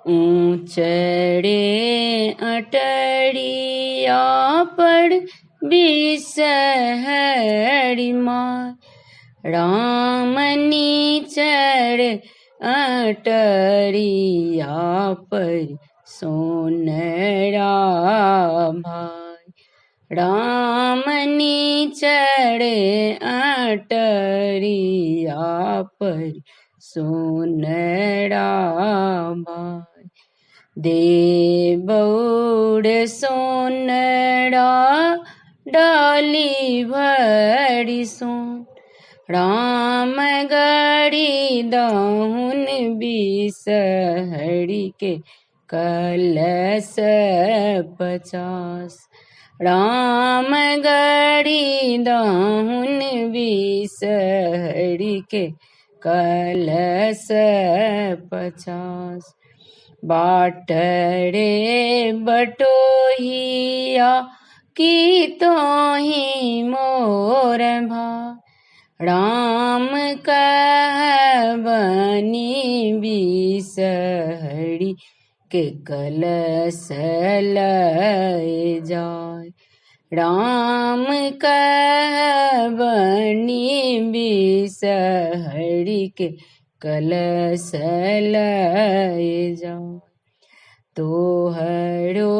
ऊंचड़े अटड़िया पड़ बिसहरि माय। रामनी चढ़ अटरिया पर सोनरा भाई। रामनी चढ़ अटरिया पर सोनरा भाई। देबौड़ सोनरा डाली भरी सोन। राम गढ़ी दाहुन बिसहरि के कलश 50। राम गढ़ी दाहुन बिसहरि के कलश 50। बाटरे बटोहिया की तोहि मोर भाई। राम कहबनि बिसहरि के कलश लय जाय। राम कहबनि बिसहरि के कलश लय जाय। तोहरो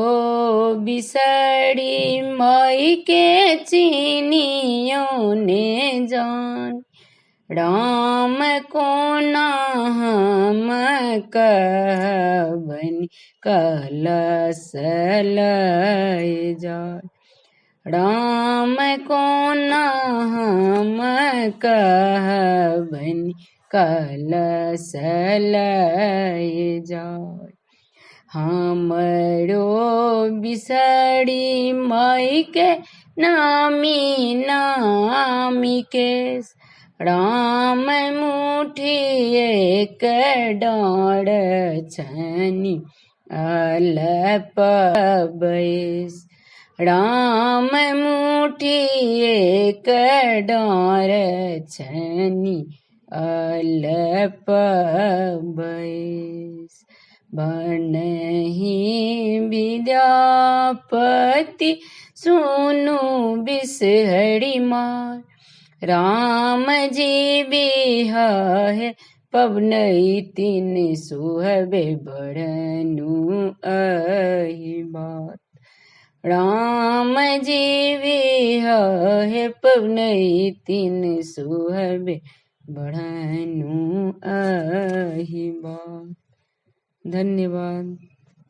बिसहरि माई के चिनियो ने जान। राम कोना हम कहबनि कलश लय जाय। राम कोना हम कहबनि कलश लय जाय। हमरो बिसहरि माई के नामी नामी केश। राम मुठी एक डाँड़ छनि अल्प बैस। राम मुठी एक डाँड़ छनि अल्प बैस। बनहि विद्यापति सुनु बिसहरि माय। राम जी बिहाए पवनहि तिन सुहबे बढ़नु अहि बात। राम जी बिहाए पवनहि तिन सुहबे बढ़नु अहि बात। धन्यवाद।